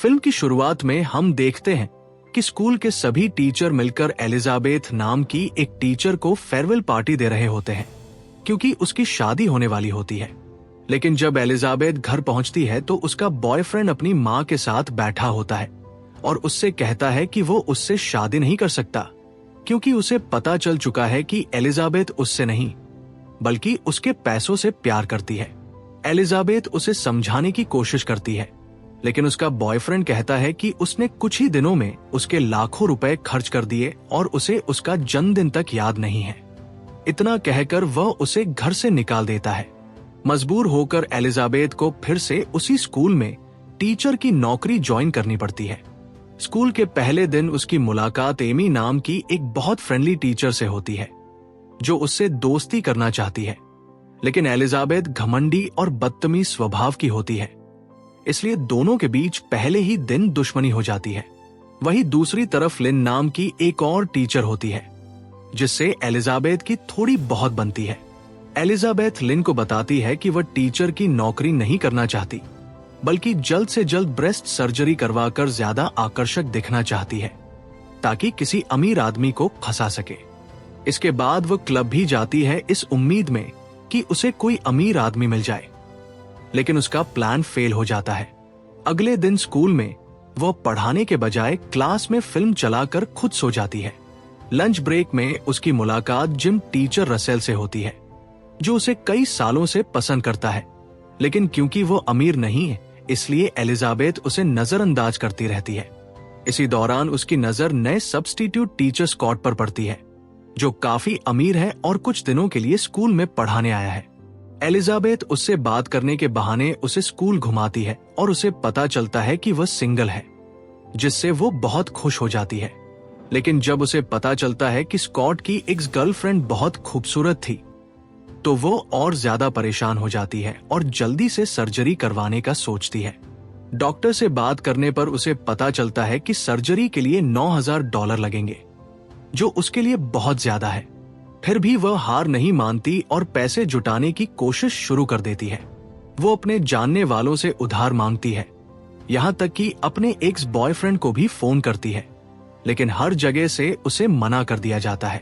Film की शुरुआत में हम देखते हैं कि स्कूल के सभी टीचर मिलकर एलिजाबेथ नाम की एक टीचर को फेयरवेल पार्टी दे रहे होते हैं, क्योंकि उसकी शादी होने वाली होती है। लेकिन जब एलिजाबेथ घर पहुंचती है तो उसका बॉयफ्रेंड अपनी माँ के साथ बैठा होता है और उससे कहता है कि वो उससे शादी नहीं कर सकता, क्योंकि उसे पता चल चुका है कि एलिजाबेथ उससे नहीं बल्कि उसके पैसों से प्यार करती है। एलिजाबेथ उसे समझाने की कोशिश करती है, लेकिन उसका बॉयफ्रेंड कहता है कि उसने कुछ ही दिनों में उसके लाखों रुपए खर्च कर दिए और उसे उसका जन्मदिन तक याद नहीं है। इतना कहकर वह उसे घर से निकाल देता है। मजबूर होकर एलिजाबेथ को फिर से उसी स्कूल में टीचर की नौकरी ज्वाइन करनी पड़ती है। स्कूल के पहले दिन उसकी मुलाकात एमी नाम की एक बहुत फ्रेंडली टीचर से होती है, जो उससे दोस्ती करना चाहती है। लेकिन एलिजाबेथ घमंडी और बदतमीज स्वभाव की होती है, इसलिए दोनों के बीच पहले ही दिन दुश्मनी हो जाती है। वहीं दूसरी तरफ लिन नाम की एक और टीचर होती है, जिससे एलिजाबेथ की थोड़ी बहुत बनती है। एलिजाबेथ लिन को बताती है कि वह टीचर की नौकरी नहीं करना चाहती, बल्कि जल्द से जल्द ब्रेस्ट सर्जरी करवाकर ज्यादा आकर्षक दिखना चाहती है, ताकि किसी अमीर आदमी को फंसा सके। इसके बाद वह क्लब भी जाती है इस उम्मीद में कि उसे कोई अमीर आदमी मिल जाए, लेकिन उसका प्लान फेल हो जाता है। अगले दिन स्कूल में वह पढ़ाने के बजाय क्लास में फिल्म चलाकर खुद सो जाती है। लंच ब्रेक में उसकी मुलाकात जिम टीचर रसेल से होती है, जो उसे कई सालों से पसंद करता है, लेकिन क्योंकि वो अमीर नहीं है इसलिए एलिजाबेथ उसे नजरअंदाज करती रहती है। इसी दौरान उसकी नजर नए सब्स्टिट्यूट टीचर स्कॉट पर पड़ती है, जो काफी अमीर है और कुछ दिनों के लिए स्कूल में पढ़ाने आया है। एलिजाबेथ उससे बात करने के बहाने उसे स्कूल घुमाती है और उसे पता चलता है कि वह सिंगल है, जिससे वो बहुत खुश हो जाती है। लेकिन जब उसे पता चलता है कि स्कॉट की एक्स गर्लफ्रेंड बहुत खूबसूरत थी, तो वो और ज्यादा परेशान हो जाती है और जल्दी से सर्जरी करवाने का सोचती है। डॉक्टर से बात करने पर उसे पता चलता है कि सर्जरी के लिए $9,000 लगेंगे, जो उसके लिए बहुत ज्यादा है। फिर भी वह हार नहीं मानती और पैसे जुटाने की कोशिश शुरू कर देती है। वो अपने जानने वालों से उधार मांगती है, यहाँ तक कि अपने एक्स बॉयफ्रेंड को भी फोन करती है, लेकिन हर जगह से उसे मना कर दिया जाता है।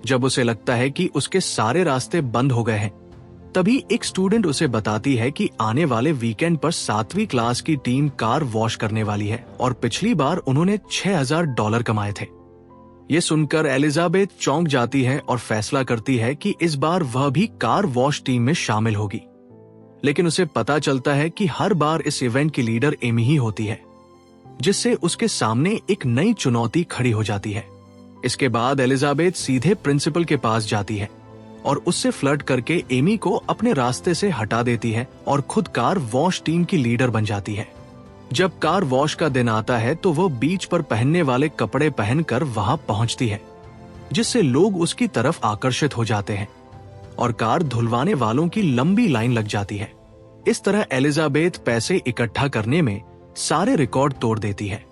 जब उसे लगता है कि उसके सारे रास्ते बंद हो गए हैं, तभी एक स्टूडेंट उसे बताती है कि आने वाले वीकेंड पर 7वीं क्लास की टीम कार वॉश करने वाली है और पिछली बार उन्होंने $6,000 कमाए थे। ये सुनकर एलिजाबेथ चौंक जाती है और फैसला करती है कि इस बार वह भी कार वॉश टीम में शामिल होगी। लेकिन उसे पता चलता है कि हर बार इस इवेंट की लीडर एमी ही होती है, जिससे उसके सामने एक नई चुनौती खड़ी हो जाती है। इसके बाद एलिजाबेथ सीधे प्रिंसिपल के पास जाती है और उससे फ्लर्ट करके एमी को अपने रास्ते से हटा देती है और खुद कार वॉश टीम की लीडर बन जाती है। जब कार वॉश का दिन आता है तो वो बीच पर पहनने वाले कपड़े पहनकर वहां पहुंचती है, जिससे लोग उसकी तरफ आकर्षित हो जाते हैं और कार धुलवाने वालों की लंबी लाइन लग जाती है। इस तरह एलिजाबेथ पैसे इकट्ठा करने में सारे रिकॉर्ड तोड़ देती है।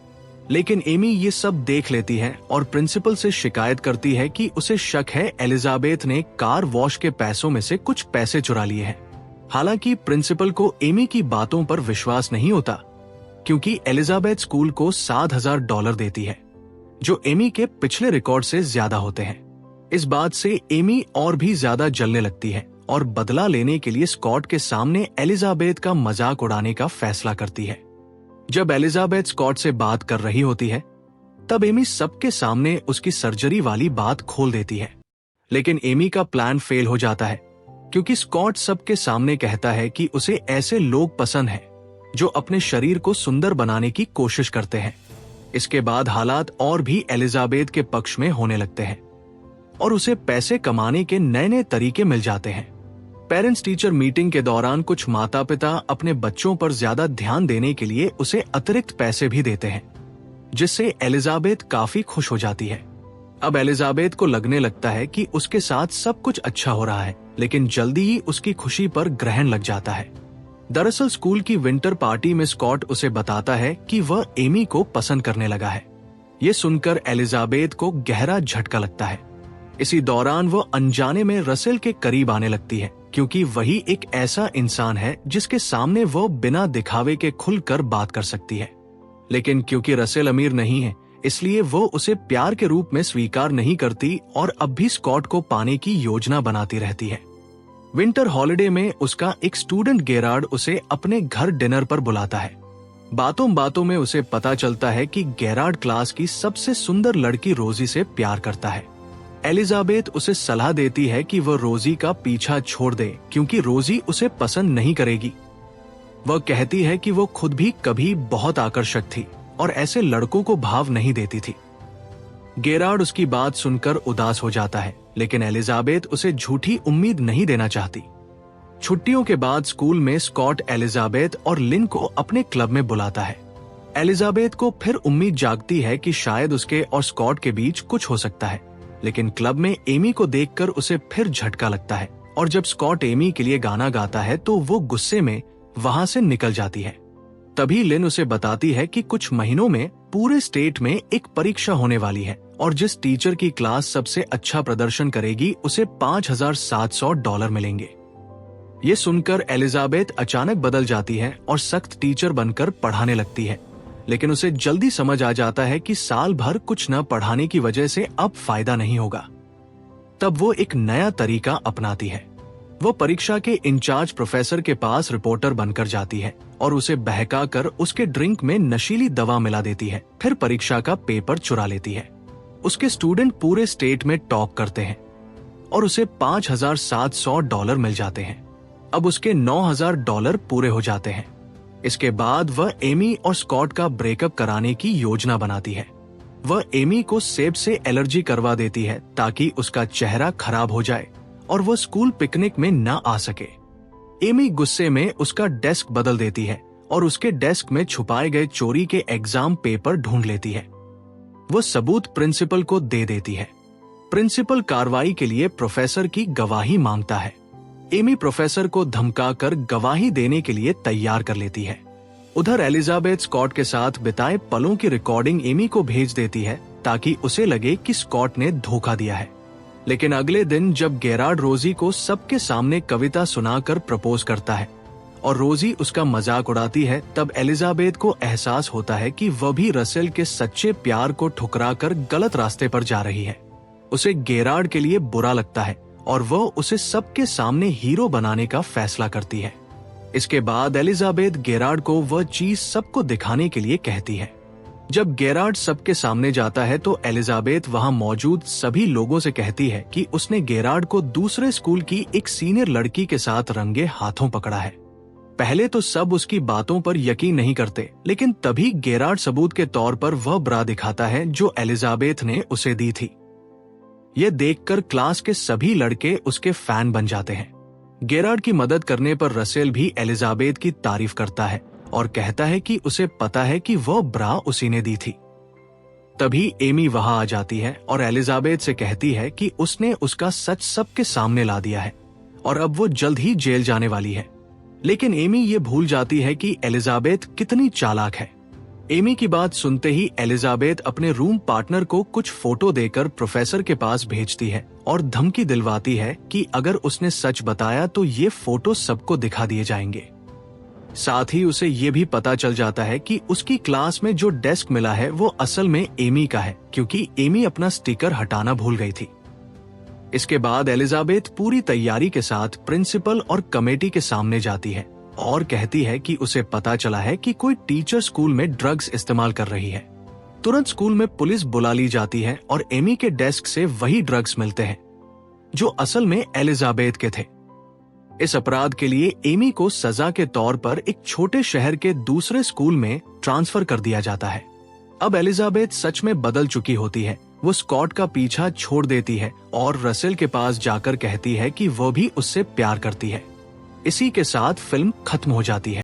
लेकिन एमी ये सब देख लेती है और प्रिंसिपल से शिकायत करती है कि उसे शक है एलिजाबेथ ने कार वॉश के पैसों में से कुछ पैसे चुरा लिए हैं। हालांकि प्रिंसिपल को एमी की बातों पर विश्वास नहीं होता, क्योंकि एलिजाबेथ स्कूल को $7,000 देती है, जो एमी के पिछले रिकॉर्ड से ज्यादा होते हैं। इस बात से एमी और भी ज्यादा जलने लगती है और बदला लेने के लिए स्कॉट के सामने एलिजाबेथ का मजाक उड़ाने का फैसला करती है। जब एलिजाबेथ स्कॉट से बात कर रही होती है, तब एमी सबके सामने उसकी सर्जरी वाली बात खोल देती है। लेकिन एमी का प्लान फेल हो जाता है, क्योंकि स्कॉट सबके सामने कहता है कि उसे ऐसे लोग पसंद हैं जो अपने शरीर को सुंदर बनाने की कोशिश करते हैं। इसके बाद हालात और भी एलिजाबेथ के पक्ष में होने लगते हैं और उसे पैसे कमाने के नए नए तरीके मिल जाते हैं। पेरेंट्स टीचर मीटिंग के दौरान कुछ माता पिता अपने बच्चों पर ज्यादा ध्यान देने के लिए उसे अतिरिक्त पैसे भी देते हैं, जिससे एलिजाबेथ काफी खुश हो जाती है। अब एलिजाबेथ को लगने लगता है कि उसके साथ सब कुछ अच्छा हो रहा है, लेकिन जल्दी ही उसकी खुशी पर ग्रहण लग जाता है। दरअसल स्कूल की विंटर पार्टी में स्कॉट उसे बताता है कि वह एमी को पसंद करने लगा है। ये सुनकर एलिजाबेथ को गहरा झटका लगता है। इसी दौरान वह अनजाने में रसेल के करीब आने लगती है, क्योंकि वही एक ऐसा इंसान है जिसके सामने वह बिना दिखावे के खुलकर बात कर सकती है। लेकिन क्योंकि रसेल अमीर नहीं है, इसलिए वो उसे प्यार के रूप में स्वीकार नहीं करती और अब भी स्कॉट को पाने की योजना बनाती रहती है। विंटर हॉलिडे में उसका एक स्टूडेंट गेरार्ड उसे अपने घर डिनर पर बुलाता है। बातों बातों में उसे पता चलता है कि गेरार्ड क्लास की सबसे सुंदर लड़की रोजी से प्यार करता है। एलिजाबेथ उसे सलाह देती है कि वह रोजी का पीछा छोड़ दे क्योंकि रोजी उसे पसंद नहीं करेगी। वह कहती है कि वो खुद भी कभी बहुत आकर्षक थी और ऐसे लड़कों को भाव नहीं देती थी। गेरार्ड उसकी बात सुनकर उदास हो जाता है, लेकिन एलिजाबेथ उसे झूठी उम्मीद नहीं देना चाहती। छुट्टियों के बाद स्कूल में स्कॉट एलिजाबेथ और लिन को अपने क्लब में बुलाता है। एलिजाबेथ को फिर उम्मीद जागती है कि शायद उसके और स्कॉट के बीच कुछ हो सकता है, लेकिन क्लब में एमी को देखकर उसे फिर झटका लगता है और जब स्कॉट एमी के लिए गाना गाता है तो वो गुस्से में वहां से निकल जाती है। तभी लिन उसे बताती है कि कुछ महीनों में पूरे स्टेट में एक परीक्षा होने वाली है और जिस टीचर की क्लास सबसे अच्छा प्रदर्शन करेगी उसे $5,700 मिलेंगे। ये सुनकर एलिजाबेथ अचानक बदल जाती है और सख्त टीचर बनकर पढ़ाने लगती है, लेकिन उसे जल्दी समझ आ जाता है कि साल भर कुछ न पढ़ाने की वजह से अब फायदा नहीं होगा। तब वो एक नया तरीका अपनाती है। वो परीक्षा के इंचार्ज प्रोफेसर के पास रिपोर्टर बनकर जाती है और उसे बहकाकर उसके ड्रिंक में नशीली दवा मिला देती है, फिर परीक्षा का पेपर चुरा लेती है। उसके स्टूडेंट पूरे स्टेट में टॉप करते हैं और उसे $5,700 मिल जाते हैं। अब उसके $9,000 पूरे हो जाते हैं। इसके बाद वह एमी और स्कॉट का ब्रेकअप कराने की योजना बनाती है। वह एमी को सेब से एलर्जी करवा देती है ताकि उसका चेहरा खराब हो जाए और वो स्कूल पिकनिक में न आ सके। एमी गुस्से में उसका डेस्क बदल देती है और उसके डेस्क में छुपाए गए चोरी के एग्जाम पेपर ढूंढ लेती है। वो सबूत प्रिंसिपल को दे देती है। प्रिंसिपल कार्रवाई के लिए प्रोफेसर की गवाही मांगता है। एमी प्रोफेसर को धमकाकर गवाही देने के लिए तैयार कर लेती है। उधर एलिजाबेथ स्कॉट के साथ बिताए पलों की रिकॉर्डिंग एमी को भेज देती है ताकि उसे लगे कि स्कॉट ने धोखा दिया है। लेकिन अगले दिन जब गेरार्ड रोजी को सबके सामने कविता सुनाकर प्रपोज करता है और रोजी उसका मजाक उड़ाती है, तब एलिजाबेथ को एहसास होता है कि वह भी रसेल के सच्चे प्यार को ठुकराकर गलत रास्ते पर जा रही है। उसे गेरार्ड के लिए बुरा लगता है और वह उसे सबके सामने हीरो बनाने का फैसला करती है। इसके बाद एलिजाबेथ गेरार्ड को वह चीज सबको दिखाने के लिए कहती है। जब गेरार्ड सबके सामने जाता है तो एलिजाबेथ वहां मौजूद सभी लोगों से कहती है कि उसने गेरार्ड को दूसरे स्कूल की एक सीनियर लड़की के साथ रंगे हाथों पकड़ा है। पहले तो सब उसकी बातों पर यकीन नहीं करते, लेकिन तभी गेरार्ड सबूत के तौर पर वह ब्रा दिखाता है जो एलिजाबेथ ने उसे दी थी। यह देखकर क्लास के सभी लड़के उसके फैन बन जाते हैं। गेरार्ड की मदद करने पर रसेल भी एलिजाबेथ की तारीफ करता है और कहता है कि उसे पता है कि वह ब्रा उसी ने दी थी। तभी एमी वहां आ जाती है और एलिजाबेथ से कहती है कि उसने उसका सच सबके सामने ला दिया है और अब वो जल्द ही जेल जाने वाली है। लेकिन एमी ये भूल जाती है कि एलिजाबेथ कितनी चालाक है। एमी की बात सुनते ही एलिजाबेथ अपने रूम पार्टनर को कुछ फोटो देकर प्रोफेसर के पास भेजती है और धमकी दिलवाती है कि अगर उसने सच बताया तो ये फोटो सबको दिखा दिए जाएंगे। साथ ही उसे ये भी पता चल जाता है कि उसकी क्लास में जो डेस्क मिला है वो असल में एमी का है, क्योंकि एमी अपना स्टिकर हटाना भूल गई थी। इसके बाद एलिजाबेथ पूरी तैयारी के साथ प्रिंसिपल और कमेटी के सामने जाती है और कहती है कि उसे पता चला है कि कोई टीचर स्कूल में ड्रग्स इस्तेमाल कर रही है। तुरंत स्कूल में पुलिस बुला ली जाती है और एमी के डेस्क से वही ड्रग्स मिलते हैं जो असल में एलिजाबेथ के थे। इस अपराध के लिए एमी को सजा के तौर पर एक छोटे शहर के दूसरे स्कूल में ट्रांसफर कर दिया जाता है। अब एलिजाबेथ सच में बदल चुकी होती है। वो स्कॉट का पीछा छोड़ देती है और रसेल के पास जाकर कहती है कि वह भी उससे प्यार करती है। इसी के साथ फिल्म खत्म हो जाती है।